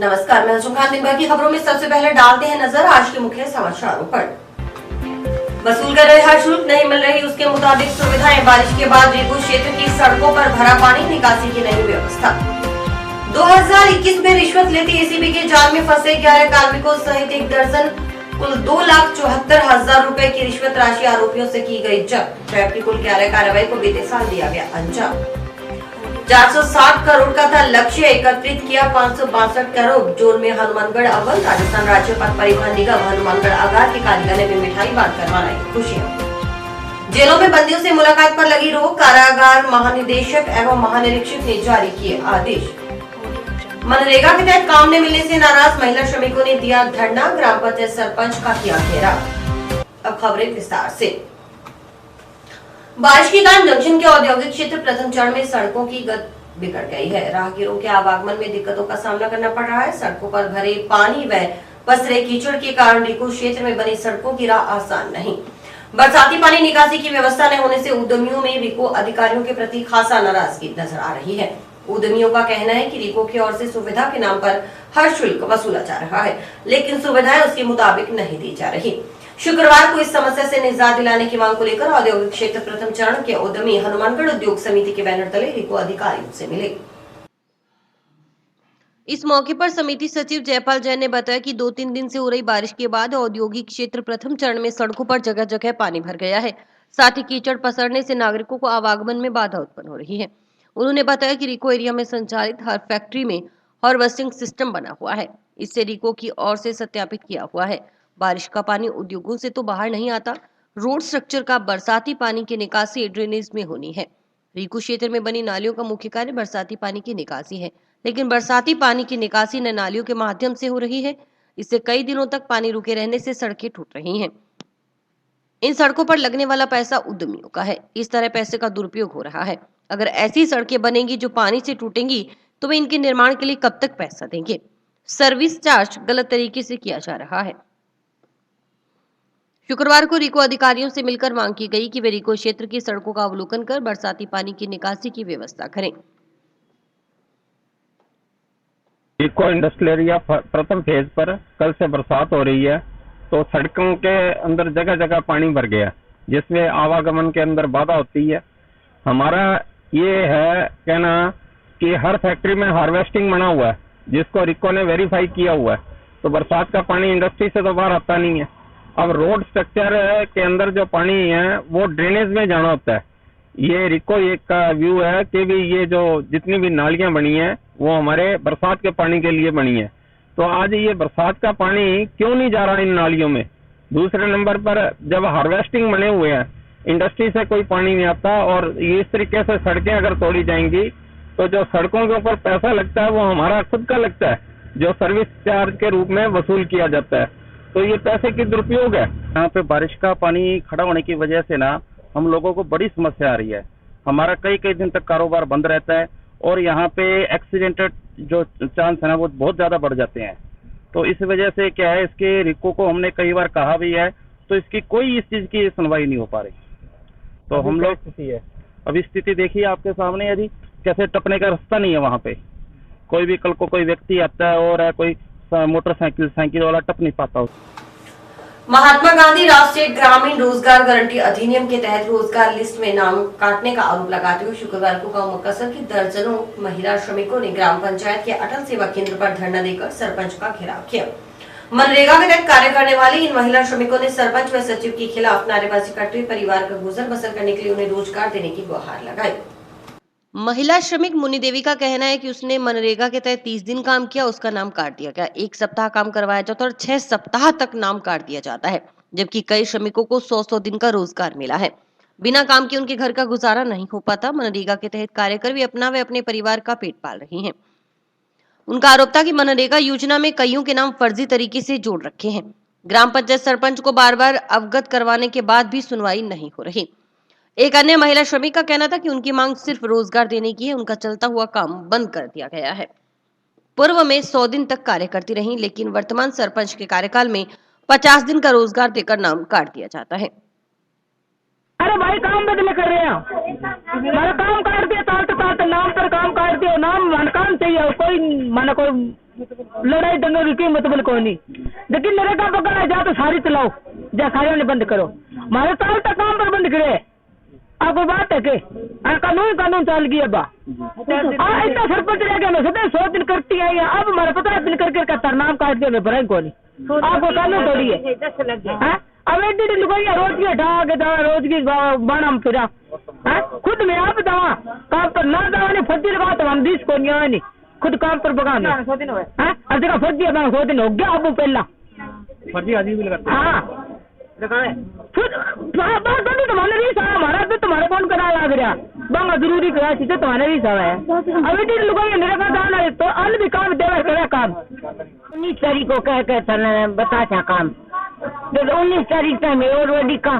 नमस्कार, मैं सुखान। दिन भर की खबरों में सबसे पहले डालते हैं नजर आज के मुख्य समाचारों पर। वसूल कर रहे हर शुल्क नहीं मिल रही उसके मुताबिक सुविधाएं। बारिश के बाद रीको क्षेत्र की सड़कों पर भरा पानी, निकासी की नई व्यवस्था। 2021 में रिश्वत लेती एसीबी के जाल में फंसे 11 कार्मिकों सहित एक दर्जन कुल 2,74,000 रुपए की रिश्वत राशि आरोपियों से की गई जब्त। ट्रैप की कुल 11 कार्रवाई को बीते साल दिया गया अंजाम। 460 करोड़ का था लक्ष्य, एकत्रित किया 562 करोड़। जोन में हनुमानगढ़ अव्वल। राजस्थान राज्य पथ परिवहन निगम हनुमानगढ़ आगार के कालीगने में मिठाई बांटकर मनाई खुशियां। जेलों में बंदियों से मुलाकात पर लगी रोक। कारागार महानिदेशक एवं महानिरीक्षक ने जारी किए आदेश। मनरेगा के तहत काम न मिलने से नाराज महिला श्रमिकों ने दिया धरना। ग्राम पंचायत सरपंच का किया घेराव। अब खबरें विस्तार से। बारिश के कारण जंक्शन के औद्योगिक क्षेत्र प्रथम चरण में सड़कों की गति बिगड़ गई है। राहगीरों के आवागमन में दिक्कतों का सामना करना पड़ रहा है। सड़कों पर भरे पानी व पसरे कीचड़ के कारण रीको क्षेत्र में बनी सड़कों की राह आसान नहीं। बरसाती पानी निकासी की व्यवस्था न होने से उद्यमियों में रीको अधिकारियों के प्रति खासा नाराजगी नजर आ रही है। उद्यमियों का कहना है कि रीको की ओर से सुविधा के नाम पर हर शुल्क वसूला जा रहा है, लेकिन सुविधाएं उसके मुताबिक नहीं दी जा रही। शुक्रवार को इस समस्या से निजात दिलाने की मांग को लेकर औद्योगिक क्षेत्र प्रथम चरण के उद्यमी हनुमानगढ़ उद्योग समिति के बैनर तले रीको अधिकारियों से मिले। इस मौके पर समिति सचिव जयपाल जैन ने बताया कि 2-3 दिन से हो रही बारिश के बाद औद्योगिक क्षेत्र प्रथम चरण में सड़कों पर जगह जगह पानी भर गया है। साथ ही कीचड़ पसरने से नागरिकों को आवागमन में बाधा उत्पन्न हो रही है। उन्होंने बताया कि रीको एरिया में संचालित हर फैक्ट्री में हार्वेस्टिंग सिस्टम बना हुआ है। इससे रीको की ओर से सत्यापित किया हुआ है। बारिश का पानी उद्योगों से तो बाहर नहीं आता। रोड स्ट्रक्चर का बरसाती पानी की निकासी ड्रेनेज में होनी है। रीको क्षेत्र में बनी नालियों का मुख्य कार्य बरसाती पानी की निकासी है, लेकिन बरसाती पानी की निकासी न नालियों के माध्यम से हो रही है। इससे कई दिनों तक पानी रुके रहने से सड़कें टूट रही हैं। इन सड़कों पर लगने वाला पैसा उद्यमियों का है। इस तरह पैसे का दुरुपयोग हो रहा है। अगर ऐसी सड़कें बनेंगी जो पानी से टूटेंगी तो वे इनके निर्माण के लिए कब तक पैसा देंगे। सर्विस चार्ज गलत तरीके से किया जा रहा है। शुक्रवार को रीको अधिकारियों से मिलकर मांग की गई कि वे रीको क्षेत्र की सड़कों का अवलोकन कर बरसाती पानी की निकासी की व्यवस्था करें। रीको इंडस्ट्रियल एरिया प्रथम फेज पर कल से बरसात हो रही है, तो सड़कों के अंदर जगह जगह पानी भर गया, जिसमें आवागमन के अंदर बाधा होती है। हमारा ये है कहना कि हर फैक्ट्री में हार्वेस्टिंग बना हुआ है, जिसको रीको ने वेरीफाई किया हुआ है, तो बरसात का पानी इंडस्ट्री से तो बाहर आता नहीं है। अब रोड स्ट्रक्चर के अंदर जो पानी है वो ड्रेनेज में जाना होता है। ये रीको एक का व्यू है कि भी ये जो जितनी भी नालियां बनी है वो हमारे बरसात के पानी के लिए बनी है। तो आज ये बरसात का पानी क्यों नहीं जा रहा इन नालियों में। दूसरे नंबर पर जब हार्वेस्टिंग बने हुए हैं, इंडस्ट्री से कोई पानी नहीं आता, और इस तरीके से सड़कें अगर तोड़ी जाएंगी तो जो सड़कों के ऊपर पैसा लगता है वो हमारा खुद का लगता है, जो सर्विस चार्ज के रूप में वसूल किया जाता है। तो ये पैसे की दुरुपयोग है। यहाँ पे बारिश का पानी खड़ा होने की वजह से ना हम लोगों को बड़ी समस्या आ रही है। हमारा कई कई दिन तक कारोबार बंद रहता है और यहाँ पे एक्सीडेंटेड जो चांस है ना वो बहुत ज्यादा बढ़ जाते हैं। तो इस वजह से क्या है, इसके रीको को हमने कई बार कहा भी है, तो इसकी कोई इस चीज की सुनवाई नहीं हो पा रही। तो हम लोग स्थिति है, अभी स्थिति देखिए आपके सामने, यदि कैसे टपने का रास्ता नहीं है वहाँ पे। कोई भी कल को कोई व्यक्ति आता है और कोई मोटरसाइकिल साइकिल वाला टप नहीं पाता। महात्मा गांधी राष्ट्रीय ग्रामीण रोजगार गारंटी अधिनियम के तहत रोजगार लिस्ट में नाम काटने का आरोप लगाते हुए शुक्रवार को गांव मकसर की दर्जनों महिला श्रमिकों ने ग्राम पंचायत के अटल सेवा केंद्र पर धरना देकर सरपंच का घेराव किया। मनरेगा के तहत कार्य करने वाली इन महिला श्रमिकों ने सरपंच व सचिव के खिलाफ नारेबाजी करते हुए परिवार का गुजर बसर करने के लिए उन्हें रोजगार देने की गुहार लगाई। महिला श्रमिक मुनि देवी का कहना है कि उसने मनरेगा के तहत 30 दिन काम किया, उसका नाम काट दिया गया। 1 सप्ताह काम करवाया जाता और 6 सप्ताह तक नाम काट दिया जाता है, जबकि कई श्रमिकों को 100-100 दिन का रोजगार मिला है। बिना काम के उनके घर का गुजारा नहीं हो पाता। मनरेगा के तहत कार्य कर वे अपना व अपने परिवार का पेट पाल रही हैं। उनका आरोप था कि मनरेगा योजना में कईयों के नाम फर्जी तरीके से जोड़ रखे हैं। ग्राम पंचायत सरपंच को बार बार अवगत करवाने के बाद भी सुनवाई नहीं हो रही। एक अन्य महिला श्रमिक का कहना था कि उनकी मांग सिर्फ रोजगार देने की है, उनका चलता हुआ काम बंद कर दिया गया है। पूर्व में 100 दिन तक कार्य करती रही, लेकिन वर्तमान सरपंच के कार्यकाल में 50 दिन का रोजगार देकर नाम काट दिया जाता है। अरे भाई काम बदले कर रहे हैं, मेरा काम काट दिया, ताल नाम पर काम काट दिया, नाम मन काम चाहिए, कोई मन कोई लड़ाई दंगे की कीमत बिल कोई नहीं। लेकिन मेरे का पकड़ा जा तो सारी चलाओ, जा सारे ने बंद करो। मारे तो तक काम पर बंद करे। आपको बात है के कानून चल गई अब। इतना सरपंच रह गया, मैं सदा 100 दिन करती आई है। अब हमारा 50 दिन करके का नाम काट दिया, मैं भरा को नहीं। आपको कानून थोड़ी है। अब एडी लुगाइया रोज की हटा के दवा, रोज की बाणा में फिरा। खुद मैं आप दवा काम पर ना दवा नहीं, फर्जी लगा तो हम 20 को नहीं, खुद काम पर बगाने। अब देखा फर्जी है, 100 दिन हो गया। अब पहला फर्जी आदमी भी लगाते हाँ तुम्हारे भी सारा हमारा तो तुम्हारे कौन करा लग रहा बंगा जरूरी करा चीजें तुम्हारे भी सारा है। अभी दिन लुगाइया मेरे का दाना है तो अल भी काम देवा करा काम 19 तारीख को कह के बता था काम। तो 19 तारीख तक मैं और वडी का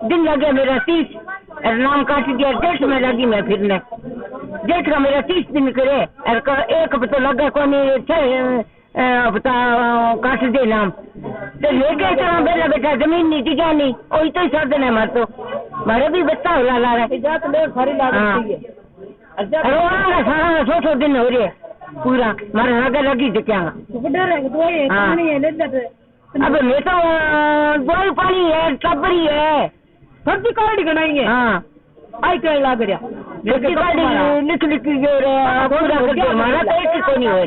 दिन लगे मेरा 30 नाम काट दिया। डेट में लगी मैं फिरने, डेट का मेरा 30 दिन करे एक हफ्ता लगा कौन हफ्ता काट दे नाम। तो लेके इतना बेला बेटा जमीन नहीं टिका नहीं, वही तो सब दिन है मार तो मारे भी बच्चा हो ला रहा है सारा 100 दिन हो रहे पूरा मारे आगे लगी क्या। अब मैं तो दवाई पानी है, टबरी है, सब्जी कार्ड गनाई है। हाँ आई कर लग रहा सब्जी कार्ड लिख लिख पूरा हमारा तो एक को नहीं हो।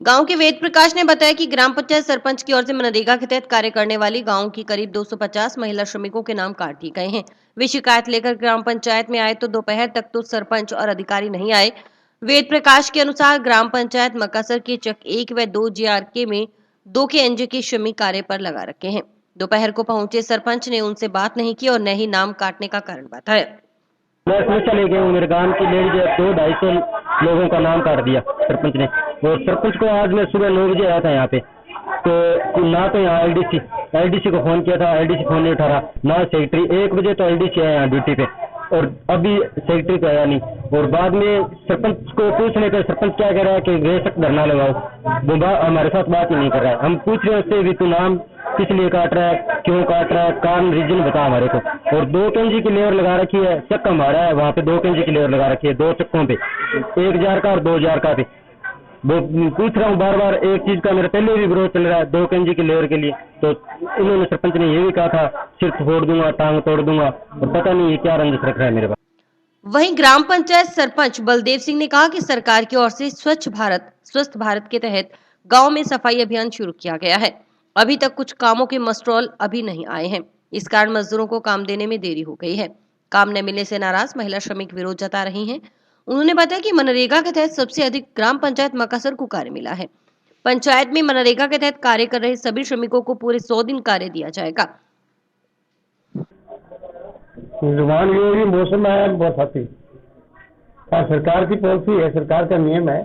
गांव के वेद प्रकाश ने बताया कि ग्राम पंचायत सरपंच की ओर से मनरेगा के तहत कार्य करने वाली गांव की करीब 250 महिला श्रमिकों के नाम काट दिए गए हैं। वे शिकायत लेकर ग्राम पंचायत में आए तो दोपहर तक तो सरपंच और अधिकारी नहीं आए। वेद प्रकाश के अनुसार ग्राम पंचायत मकासर के चक 1 व 2 JRK में 2 KNJ के श्रमिक कार्य पर लगा रखे हैं। दोपहर को पहुंचे सरपंच ने उनसे बात नहीं की और न ही नाम काटने का कारण बताया। मैं इसमें चले गए हूँ, मेरे गांव की लेडीज 200-250 लोगों का नाम काट दिया सरपंच ने। और सरपंच को आज मैं सुबह 9 बजे आया था यहाँ पे, तो ना तो यहाँ LDC को फोन किया था, LDC फोन नहीं उठा रहा, ना सेक्रेटरी। 1 बजे तो LDC आया यहाँ ड्यूटी पे और अभी सेक्रेटरी तो आया नहीं। और बाद में सरपंच को पूछने पर सरपंच क्या कह रहा है कि बेशक धरना लगाओ, वो हमारे साथ बात ही नहीं कर रहा है। हम पूछ रहे हैं उससे भी तू नाम किस लिए काट रहा है, क्यों काट रहा है, कारण रीजन बता हमारे को। और 2 KNJ की लेबर लगा रखी है, चक्का हमारा है वहाँ पे 2 KNJ की लेबर लगा रखी है, 2 चक्कों पे, 1 JRK और 2 JRK पे। वो पूछ रहा हूँ बार बार, एक चीज का मेरा पहले भी विरोध चल रहा है 2 KNJ की लेबर के लिए। तो उन्होंने सरपंच ने ये भी कहा था सिर फोड़ दूंगा, टांग तोड़ दूंगा, और पता नहीं ये क्या रंजिश रख रहा है मेरे पास। वहीं ग्राम पंचायत सरपंच बलदेव सिंह ने कहा कि सरकार की ओर से स्वच्छ भारत स्वस्थ भारत के तहत गांव में सफाई अभियान शुरू किया गया है। अभी तक कुछ कामों के मस्ट्रोल अभी नहीं आए हैं, इस कारण मजदूरों को काम देने में देरी हो गई है। काम न मिलने से नाराज महिला श्रमिक विरोध जता रही हैं। उन्होंने बताया कि मनरेगा के तहत सबसे अधिक ग्राम पंचायत मकासर को कार्य मिला है। पंचायत में मनरेगा के तहत कार्य कर रहे सभी श्रमिकों को पूरे 100 दिन कार्य दिया जाएगा। ये मौसम है बरसाती और सरकार की पॉलिसी है, सरकार का नियम है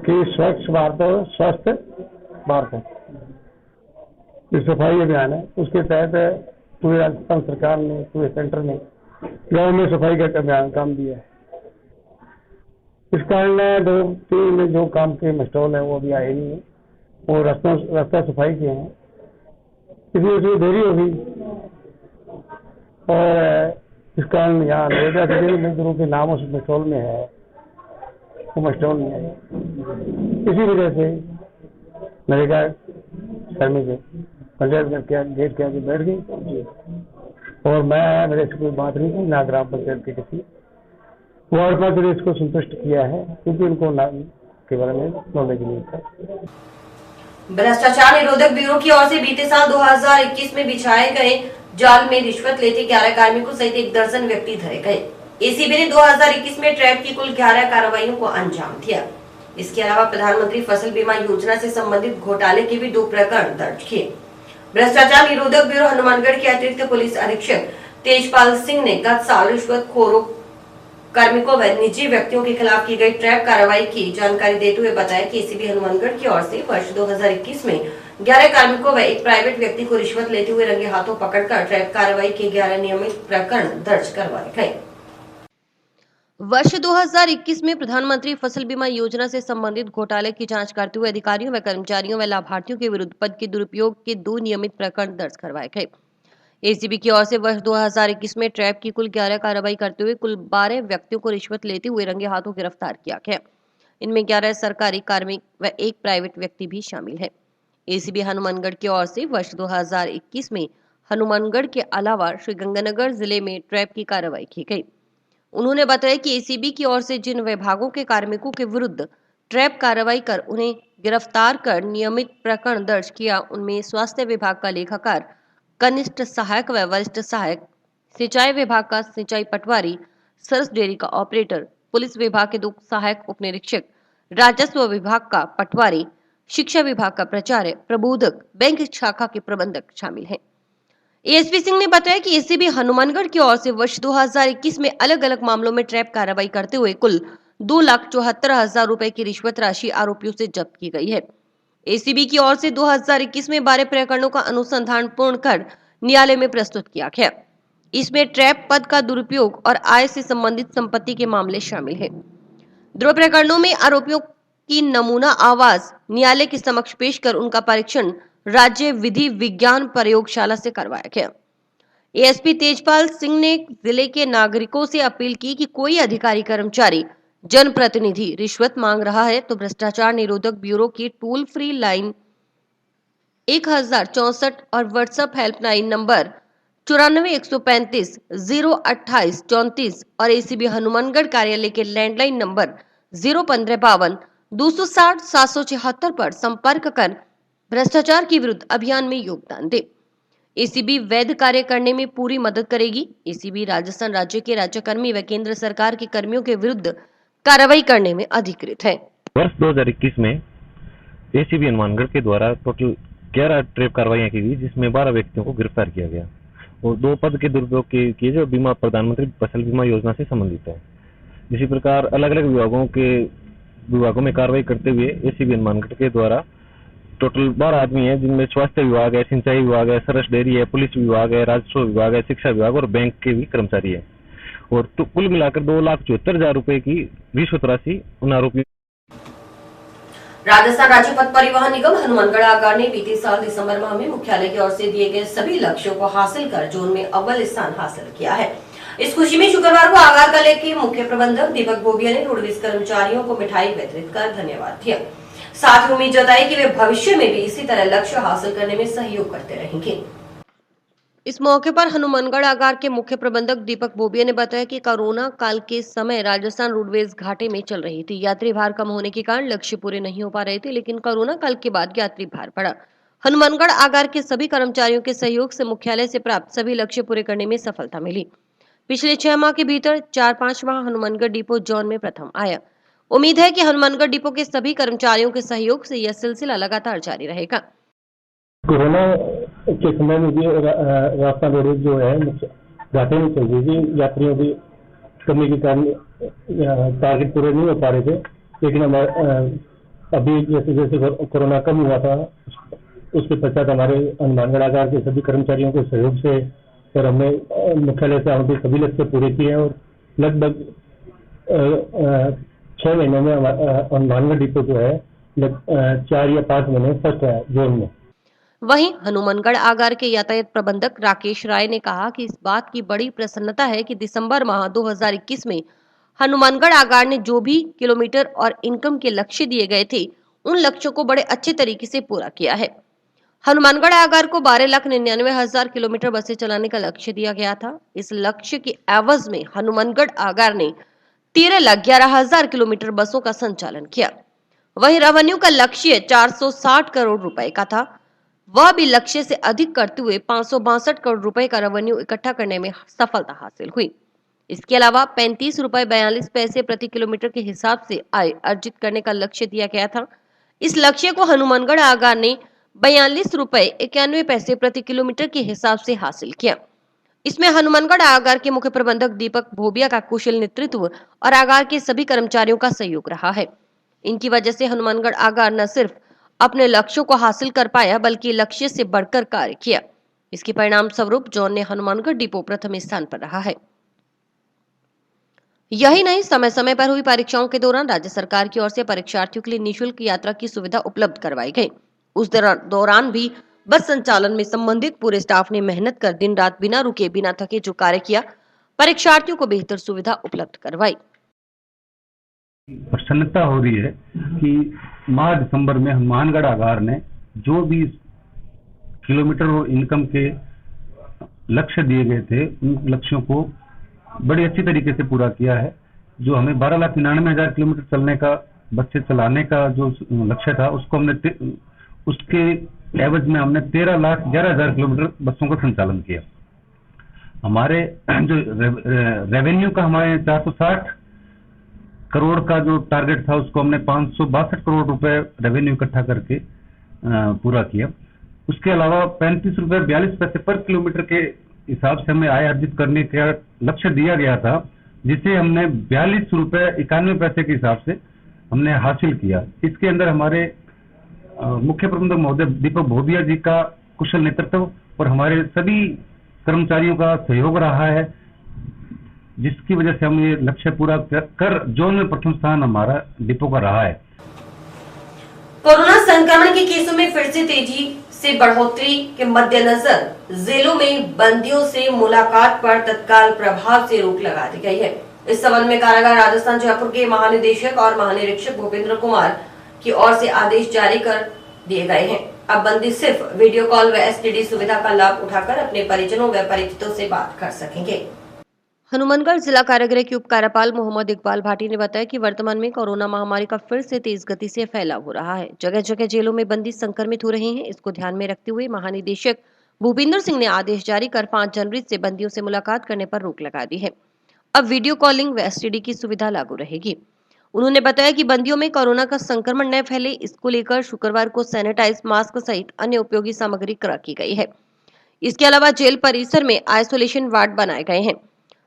कि स्वच्छ भारत और स्वस्थ भारत जो सफाई अभियान है उसके तहत पूरे राजस्थान सरकार ने, पूरे सेंटर ने गांव में सफाई का अभियान काम दिया है। इस कारण 2-3 जो काम के मस्टॉल है वो अभी आए नहीं है और रास्ता सफाई किए हैं, इसलिए उसमें देरी हो गई और इस कारण यहाँ मजदूरों के नाम उस मस्टॉल में है, वो मस्टॉल नहीं आए। इसी वजह से नरेगा श्रमिक पंचायत गेट के आगे बैठ गई और मैं मेरे से कोई बात नहीं की, ना ग्राम पंचायत के किसी वार्ड पार्षद इसको संतुष्ट किया है क्योंकि उनको नाम के बारे में नॉलेज नहीं था। भ्रष्टाचार निरोधक ब्यूरो की ओर से बीते साल 2021 में बिछाए गए जाल में रिश्वत लेते 11 कार्मिकों सहित 1 दर्जन व्यक्ति धरे गए। एसीबी ने 2021 में ट्रैप की कुल 11 कार्रवाइयों को अंजाम दिया। इसके अलावा प्रधानमंत्री फसल बीमा योजना से संबंधित घोटाले के भी 2 प्रकरण दर्ज किए। भ्रष्टाचार निरोधक ब्यूरो हनुमानगढ़ के अतिरिक्त पुलिस अधीक्षक तेजपाल सिंह ने गत साल रिश्वतखोरों कार्मिकों व निजी व्यक्तियों के खिलाफ की गई ट्रैप कार्रवाई की जानकारी देते हुए बताया कि एसीबी हनुमानगढ़ की ओर से वर्ष 2021 में 11 कार्मिकों व एक प्राइवेट व्यक्ति को रिश्वत लेते हुए रंगे हाथों पकड़कर ट्रैप कार्रवाई के 11 नियमित प्रकरण दर्ज करवाए गए। वर्ष 2021 में प्रधानमंत्री फसल बीमा योजना से संबंधित घोटाले की जांच करते हुए अधिकारियों व कर्मचारियों व लाभार्थियों के विरुद्ध पद के दुरुपयोग के 2 नियमित प्रकरण दर्ज करवाए गए। एसीबी की ओर से वर्ष 2021 में ट्रैप की कुल 11 कार्रवाई करते हुए कुल 12 व्यक्तियों को रिश्वत लेते हुए रंगे हाथों गिरफ्तार किया गया। इनमें 11 सरकारी कार्मिक व एक प्राइवेट व्यक्ति भी शामिल है। एसीबी हनुमानगढ़ की ओर से वर्ष 2021 में हनुमानगढ़ के अलावा श्रीगंगानगर जिले में ट्रैप की कार्रवाई की गई। उन्होंने बताया कि एसीबी की ओर से जिन विभागों के कार्मिकों के विरुद्ध ट्रैप कार्रवाई कर उन्हें गिरफ्तार कर नियमित प्रकरण दर्ज किया, उनमें स्वास्थ्य विभाग का लेखाकार, कनिष्ठ सहायक व वरिष्ठ सहायक, सिंचाई विभाग का सिंचाई पटवारी, सरस डेयरी का ऑपरेटर, पुलिस विभाग के 2 सहायक उप निरीक्षक, राजस्व विभाग का पटवारी, शिक्षा विभाग का प्राचार्य, प्रबोधक, बैंक शाखा के प्रबंधक शामिल हैं। एएसपी सिंह ने बताया कि एसीबी हनुमानगढ़ की ओर से वर्ष 2021 में अलग अलग मामलों में ट्रैप कार्रवाई करते हुए कुल 2,74,000 रुपए की रिश्वत राशि आरोपियों से जब्त की गई है। एसीबी की ओर से 2021 में 12 प्रकरणों का अनुसंधान पूर्ण कर न्यायालय में प्रस्तुत किया गया। इसमें ट्रैप पद का दुरुपयोग और आय से संबंधित संपत्ति के मामले शामिल हैं। 2 प्रकरणों में आरोपियों की नमूना आवाज न्यायालय के समक्ष पेश कर उनका परीक्षण राज्य विधि विज्ञान प्रयोगशाला से करवाया गया। एएसपी तेजपाल सिंह ने जिले के नागरिकों से अपील की कि कोई अधिकारी कर्मचारी जनप्रतिनिधि रिश्वत मांग रहा है तो भ्रष्टाचार निरोधक ब्यूरो की टोल फ्री लाइन 1064 और व्हाट्सएप हेल्पलाइन नंबर 94-135-028-34 और एसीबी हनुमानगढ़ कार्यालय के लैंडलाइन नंबर 015-5260-776 पर संपर्क कर भ्रष्टाचार के विरुद्ध अभियान में योगदान दे। एसीबी वैध कार्य करने में पूरी मदद करेगी। एसीबी राजस्थान राज्य के राज्यकर्मी व केंद्र सरकार के कर्मियों के विरुद्ध कार्रवाई करने में अधिकृत है। वर्ष 2021 में एसीबी हनुमानगढ़ के द्वारा टोटल 11 ट्रैप कार्रवाइयां की गई, जिसमें 12 व्यक्तियों को गिरफ्तार किया गया और 2 पद के दुरुपयोग किए जो बीमा प्रधानमंत्री फसल बीमा योजना से संबंधित है। इसी प्रकार अलग अलग विभागों में कार्रवाई करते हुए एसीबी हनुमानगढ़ के द्वारा टोटल 12 आदमी हैं, जिनमें स्वास्थ्य विभाग है, सिंचाई विभाग है, सरस डेयरी है, पुलिस विभाग है, राजस्व विभाग है, शिक्षा विभाग और बैंक के भी कर्मचारी है और तो कुल मिलाकर 2,74,000 रुपए की रिश्वत राशि उन आरोपियों। राजस्थान राज्य पथ परिवहन निगम हनुमानगढ़ आगार ने बीते साल दिसंबर माह में मुख्यालय की ओर से दिए गए सभी लक्ष्यों को हासिल कर जोन में अव्वल स्थान हासिल किया है। इस खुशी में शुक्रवार को आगार कलेक्टर के मुख्य प्रबंधक दीपक भोबिया ने रोडवेज कर्मचारियों को मिठाई वितरित कर धन्यवाद दिया। साथ ही उम्मीद जताई कि वे भविष्य में भी इसी तरह लक्ष्य हासिल करने में सहयोग करते रहेंगे। इस मौके पर हनुमानगढ़ आगार के मुख्य प्रबंधक दीपक भोबिया ने बताया कि कोरोना काल के समय राजस्थान रोडवेज घाटे में चल रही थी। यात्री भार कम होने के कारण लक्ष्य पूरे नहीं हो पा रहे थे, लेकिन कोरोना काल के बाद यात्री भार बढ़ा। हनुमानगढ़ आगार के सभी कर्मचारियों के सहयोग से मुख्यालय से प्राप्त सभी लक्ष्य पूरे करने में सफलता मिली। पिछले 6 माह के भीतर 4-5 माह हनुमानगढ़ डिपो जोन में प्रथम आया। उम्मीद है कि हनुमानगढ़ डिपो के सभी कर्मचारियों के सहयोग से यह सिलसिला लगातार जारी रहेगा। कोरोना के समय में भी राजस्थान रोडवेज जो है घाटे में चल रही थी। यात्रियों की कमी के कारण टारगेट पूरे नहीं हो पा रहे थे, लेकिन अभी जैसे जैसे कोरोना कम हुआ था उसके पश्चात हमारे हनुमानगढ़ आगार के सभी कर्मचारियों के सहयोग से और हमने मुख्यालय से आवंटित सभी लक्ष्य पूरे किए हैं और लगभग 6 महीनों में हनुमानगढ़ डिपो जो है 4 या 5 महीने फर्स्ट है जोन में। वहीं हनुमानगढ़ आगार के यातायात प्रबंधक राकेश राय ने कहा कि इस बात की बड़ी प्रसन्नता है कि दिसंबर माह 2021 में हनुमानगढ़ आगार ने जो भी किलोमीटर और इनकम के लक्ष्य दिए गए थे उन लक्ष्यों को बड़े अच्छे तरीके से पूरा किया है। हनुमानगढ़ आगार को 12,99,000 किलोमीटर बसें चलाने का लक्ष्य दिया गया था। इस लक्ष्य के एवज में हनुमानगढ़ आगार ने 13,11,000 किलोमीटर बसों का संचालन किया। वहीं रेवेन्यू का लक्ष्य 460 करोड़ रुपए का था, वह भी लक्ष्य से अधिक करते हुए 562 करोड़ रुपए का रेवेन्यू इकट्ठा करने में सफलता हासिल हुई। इसके अलावा 35 रुपए 42 पैसे प्रति किलोमीटर के हिसाब से आय अर्जित करने का लक्ष्य दिया गया था। इस लक्ष्य को हनुमानगढ़ आगार ने 42 रुपए 91 पैसे प्रति किलोमीटर के हिसाब से हासिल किया। इसमें हनुमानगढ़ आगार के मुख्य प्रबंधक दीपक भोबिया का कुशल नेतृत्व और आगार के सभी कर्मचारियों का सहयोग रहा है। इनकी वजह से हनुमानगढ़ आगार न सिर्फ अपने लक्ष्यों को हासिल कर पाया बल्कि लक्ष्य से बढ़कर कार्य किया। इसके परिणाम स्वरूप जोन ने हनुमानगढ़ डिपो प्रथम स्थान पर रहा है। यही नहीं, समय समय पर हुई परीक्षाओं के दौरान राज्य सरकार की ओर से परीक्षार्थियों के लिए निःशुल्क यात्रा की सुविधा उपलब्ध करवाई गई। उस दौरान भी बस संचालन में संबंधित पूरे स्टाफ ने मेहनत कर दिन रात बिना रुके बिना थके जो कार्य किया, परीक्षार्थियों को बेहतर सुविधा उपलब्ध करवाई। प्रसन्नता हो रही है कि माह दिसंबर में हनुमानगढ़ आगार ने जो भी किलोमीटर और इनकम के लक्ष्य दिए गए थे उन लक्ष्यों को बड़ी अच्छी तरीके से पूरा किया है। जो हमें 12,99,000 किलोमीटर चलने का, बस से चलाने का जो लक्ष्य था, उसको हमने उसके एवज में हमने 13,11,000 किलोमीटर बसों का संचालन किया। हमारे जो रेवेन्यू का हमारे 460 करोड़ का जो टारगेट था, उसको हमने 562 करोड़ रुपए रेवेन्यू इकट्ठा करके पूरा किया। उसके अलावा 35 रुपए 42 पैसे पर किलोमीटर के हिसाब से हमें आय अर्जित करने का लक्ष्य दिया गया था, जिसे हमने 42 रुपए 91 पैसे के हिसाब से हमने हासिल किया। इसके अंदर हमारे मुख्य प्रबंधक महोदय दीपक भोदिया जी का कुशल नेतृत्व और हमारे सभी कर्मचारियों का सहयोग रहा है, जिसकी वजह से हम ये लक्ष्य पूरा कर जोन में प्रथम स्थान हमारा डिपो का रहा है। कोरोना संक्रमण के केसों में फिर से तेजी से बढ़ोतरी के मद्देनजर जेलों में बंदियों से मुलाकात पर तत्काल प्रभाव से रोक लगा दी गई है। इस संबंध में कारागार राजस्थान जयपुर के महानिदेशक और महानिरीक्षक भूपेंद्र कुमार की ओर से आदेश जारी कर दिए गए हैं। अब बंदी सिर्फ वीडियो कॉल व एसटीडी सुविधा का लाभ उठाकर अपने परिजनों व परिचितों से बात कर सकेंगे। हनुमानगढ़ जिला कारागृह के उप कार्यपाल मोहम्मद इकबाल भाटी ने बताया कि वर्तमान में कोरोना महामारी का फिर से तेज गति से फैलाव हो रहा है। जगह जगह जेलों में बंदी संक्रमित हो रहे हैं। इसको ध्यान में रखते हुए महानिदेशक भूपिंदर सिंह ने आदेश जारी कर 5 जनवरी से बंदियों से मुलाकात करने पर रोक लगा दी है। अब वीडियो कॉलिंग व एसटीडी की सुविधा लागू रहेगी। उन्होंने बताया कि बंदियों में कोरोना का संक्रमण न फैले, इसको लेकर शुक्रवार को सैनिटाइज मास्क सहित अन्य उपयोगी सामग्री क्रय की गई है। इसके अलावा जेल परिसर में आइसोलेशन वार्ड बनाए गए हैं।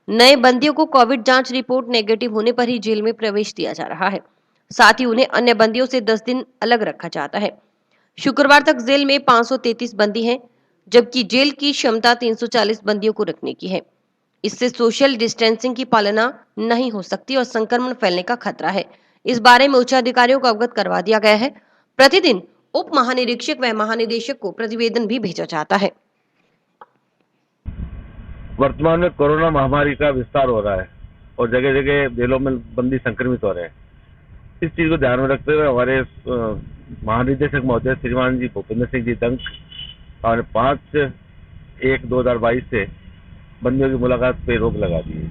नए बंदियों को कोविड जांच रिपोर्ट नेगेटिव होने पर ही जेल में प्रवेश दिया जा रहा है। साथ ही उन्हें अन्य बंदियों से 10 दिन अलग रखा जाता है। शुक्रवार तक जेल में 533 बंदी हैं, जबकि जेल की क्षमता 340 बंदियों को रखने की है। इससे सोशल डिस्टेंसिंग की पालना नहीं हो सकती और संक्रमण फैलने का खतरा है। इस बारे में उच्च अधिकारियों को अवगत करवा दिया गया है। प्रतिदिन उप महानिरीक्षक व महानिदेशक को प्रतिवेदन भी भेजा जाता है। वर्तमान में कोरोना महामारी का विस्तार हो रहा है और जगह जगह जेलों में बंदी संक्रमित हो रहे हैं। इस चीज को ध्यान में रखते हुए हमारे महानिदेशक महोदय श्रीमान जी भूपेंद्र सिंह जी दंक और 5/1/2022 से बंदियों की मुलाकात पे रोक लगा दी है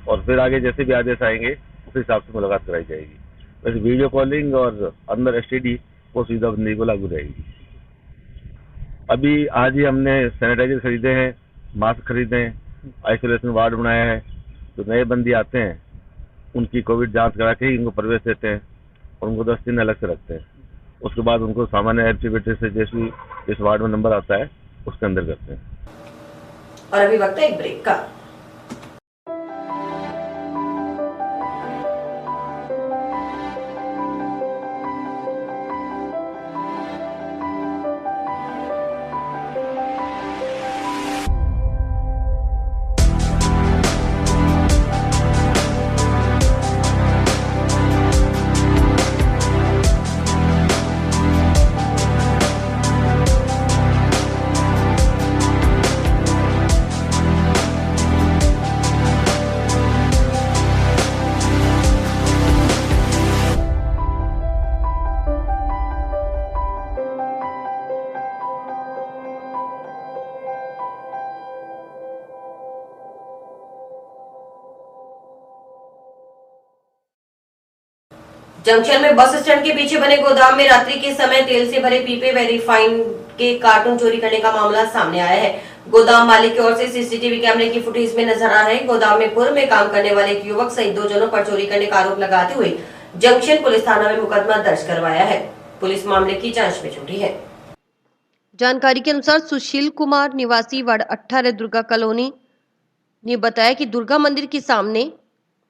और फिर आगे जैसे भी आदेश आएंगे उस हिसाब से मुलाकात कराई जाएगी। वैसे वीडियो कॉलिंग और अंदर एसटीडी वो सुविधा बंदी को लागू रहेगी। अभी आज ही हमने सैनिटाइजर खरीदे हैं, मास्क खरीदे हैं, आइसोलेशन वार्ड बनाया है। जो नए बंदी आते हैं उनकी कोविड जांच करा के ही उनको प्रवेश देते हैं और उनको 10 दिन अलग से रखते हैं। उसके बाद उनको सामान्य एक्टिविटी से जैसे इस वार्ड में नंबर आता है उसके अंदर करते हैं। और अभी वक्त है एक ब्रेक का। जंक्शन में बस स्टैंड के पीछे बने गोदाम में रात्रि के समय तेल से भरे पीपे व रिफाइंड के कार्टून चोरी करने का मामला सामने आया है। गोदाम मालिक की ओर से सीसीटीवी कैमरे की फुटेज में नजर आ रहे हैं। गोदाम में पूर्व में काम करने वाले एक युवक सहित 2 जनों पर चोरी करने का आरोप लगाते हुए जंक्शन पुलिस थाना में मुकदमा दर्ज करवाया है। पुलिस मामले की जाँच में जुटी है। जानकारी के अनुसार सुशील कुमार निवासी वार्ड 18 दुर्गा कॉलोनी ने बताया कि दुर्गा मंदिर के सामने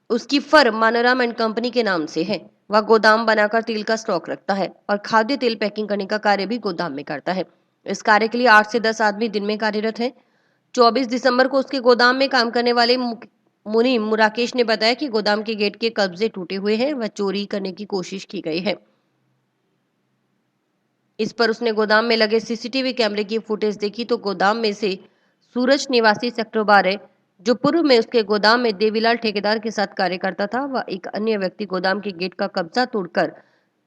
उसकी फर्म मानोराम एंड कंपनी के नाम से है। वह गोदाम बनाकर तेल का स्टॉक रखता है और खाद्य तेल पैकिंग करने का कार्य भी गोदाम में करता है। इस कार्य के लिए 8 से 10 आदमी दिन में कार्यरत हैं। 24 दिसंबर को उसके गोदाम में काम करने वाले मुनीम राकेश ने बताया कि गोदाम के गेट के कब्जे टूटे हुए हैं व चोरी करने की कोशिश की गई है। इस पर उसने गोदाम में लगे सीसीटीवी कैमरे की फुटेज देखी तो गोदाम में से सूरज निवासी सेक्टर 12 जो पूर्व में उसके गोदाम में देवीलाल ठेकेदार के साथ कार्य करता था। वह एक अन्य व्यक्ति गोदाम के गेट का कब्जा तोड़कर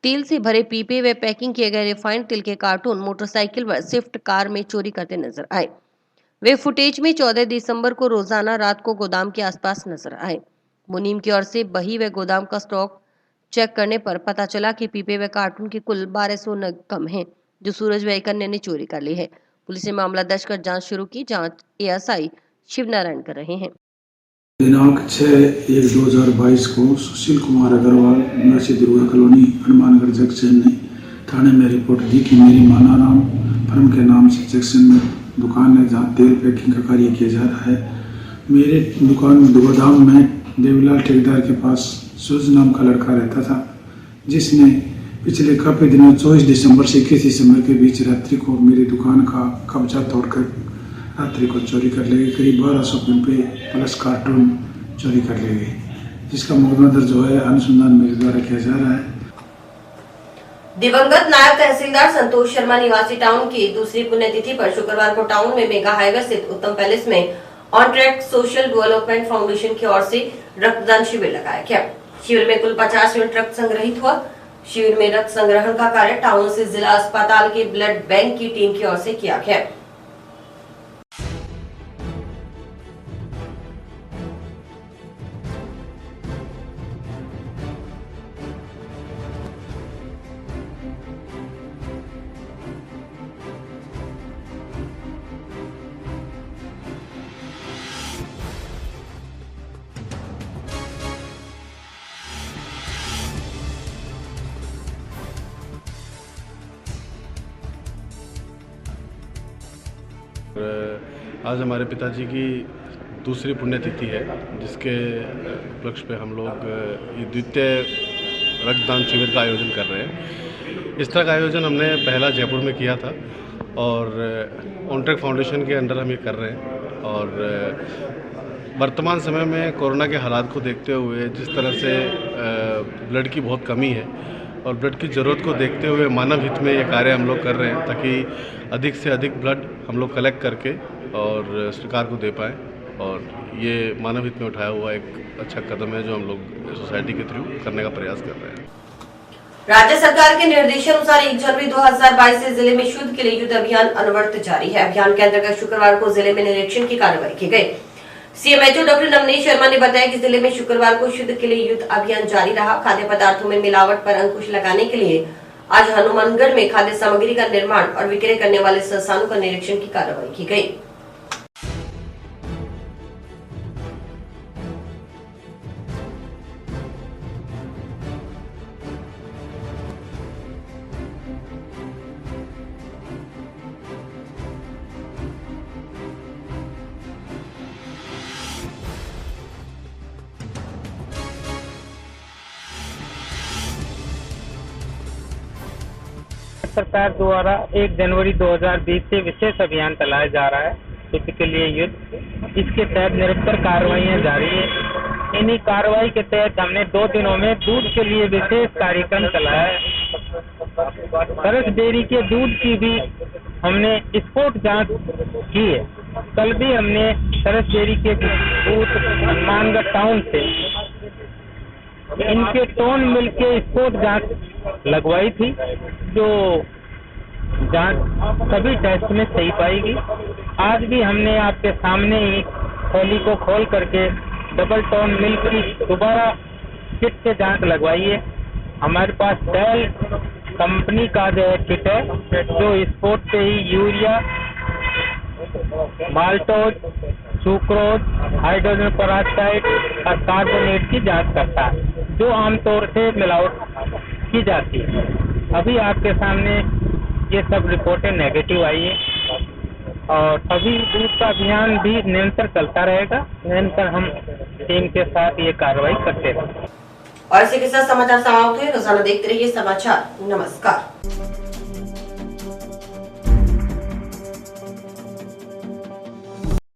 तेल से भरे पीपे व पैकिंग किए गए रिफाइंड तेल के कार्टून मोटरसाइकिल व स्विफ्ट कार में चोरी करते नजर आए। वे फुटेज में 14 दिसंबर को रोजाना रात को गोदाम के आसपास नजर आए। मुनीम की ओर से बही व गोदाम का स्टॉक चेक करने पर पता चला कि पीपे व कार्टून की कुल 1200 नग कम है, जो सूरज व एक अन्य ने चोरी कर ली है। पुलिस ने मामला दर्ज कर जांच शुरू की। जांच एएसआई शिवनारायण कर रहे हैं। दिनांक 6/1/2022 को सुशील कुमार अग्रवाल निवासी दुर्गा कॉलोनी हनुमानगढ़ जंक्शन ने थाने में रिपोर्ट दी कि मेरी मानाराम फर्म के नाम से जंक्शन में दुकान है जहां तेल पैकिंग का कार्य किया जा रहा है। मेरे दुकान गोदाम में देवीलाल ठेकेदार के पास सूरज नाम का लड़का रहता था, जिसने पिछले काफी दिनों 24 दिसंबर से 21 दिसंबर के बीच रात्रि को मेरी दुकान का कब्जा तोड़कर रात्रि को चोरी कर ले गए। करीब 1200 पीपे प्लस कार्टून चोरी कर ले गए, जिसका मुकदमा दर्ज हुआ है। अनुसंधान मेरे द्वारा किया जा रहा है। दिवंगत नायब तहसीलदार संतोष शर्मा निवासी टाउन की दूसरी पुण्यतिथि पर शुक्रवार को टाउन में मेगा हाईवे स्थित उत्तम पैलेस में on track social development foundation की ओर से रक्तदान शिविर लगाया गया। शिविर में कुल 50 यूनिट रक्त संग्रहित हुआ। शिविर में रक्त संग्रहण का कार्य टाउन से जिला अस्पताल के ब्लड बैंक की टीम की ओर से किया गया। आज हमारे पिताजी की दूसरी पुण्यतिथि है, जिसके उपलक्ष्य पे हम लोग ये द्वितीय रक्तदान शिविर का आयोजन कर रहे हैं। इस तरह का आयोजन हमने पहला जयपुर में किया था और ऑन ट्रैक फाउंडेशन के अंडर हम ये कर रहे हैं। और वर्तमान समय में कोरोना के हालात को देखते हुए जिस तरह से ब्लड की बहुत कमी है और ब्लड की ज़रूरत को देखते हुए मानव हित में ये कार्य हम लोग कर रहे हैं, ताकि अधिक से अधिक ब्लड हम लोग कलेक्ट करके और सरकार को दे पाएँ। और ये मानव हित में उठाया हुआ एक अच्छा कदम है जो हम लोग सोसाइटी के थ्रू करने का प्रयास कर रहे हैं। राज्य सरकार के निर्देशानुसार 1 जनवरी 2022 से जिले में शुद्ध के लिए युद्ध अभियान अनवरत जारी है। अभियान के अंतर्गत शुक्रवार को जिले में निरीक्षण की कार्रवाई की गई। सीएमएचओ डॉक्टर नवनीत शर्मा ने बताया कि जिले में शुक्रवार को शुद्ध के लिए युद्ध अभियान जारी रहा। खाद्य पदार्थों में मिलावट पर अंकुश लगाने के लिए आज हनुमानगढ़ में खाद्य सामग्री का निर्माण और विक्रय करने वाले संस्थानों का निरीक्षण की कार्रवाई की गई। सरकार द्वारा 1 जनवरी 2020 से विशेष अभियान चलाया जा रहा है शुद्ध के लिए युद्ध। इसके तहत निरंतर कार्रवाइयाँ जारी है। इन्हीं कार्रवाई के तहत हमने 2 दिनों में दूध के लिए विशेष कार्यक्रम चलाया है। सरस डेयरी के दूध की भी हमने स्पॉट जांच की है। कल भी हमने सरस डेयरी के दूध हनुमानगढ़ टाउन से इनके टोन मिल के स्पॉट जांच लगवाई थी, जो जांच सभी टेस्ट में सही पाएगी। आज भी हमने आपके सामने ही थैली को खोल करके डबल टोन मिल्क की दोबारा किट से जांच लगवाई है। हमारे पास डेल कंपनी का जो किट है, जो स्पॉट से ही urea, maltose, sucrose, hydrogen peroxide और कार्बोनेट की जांच करता है, जो आमतौर से मिलावट की जाती है। अभी आपके सामने ये सब रिपोर्टें नेगेटिव आई है और अभी दूध का अभियान भी निरंतर चलता रहेगा। निरंतर हम टीम के साथ ये कार्रवाई करते रहेंगे। और इसी के साथ समाचार समाप्त हुए। रोजाना देखते रहिए समाचार। नमस्कार।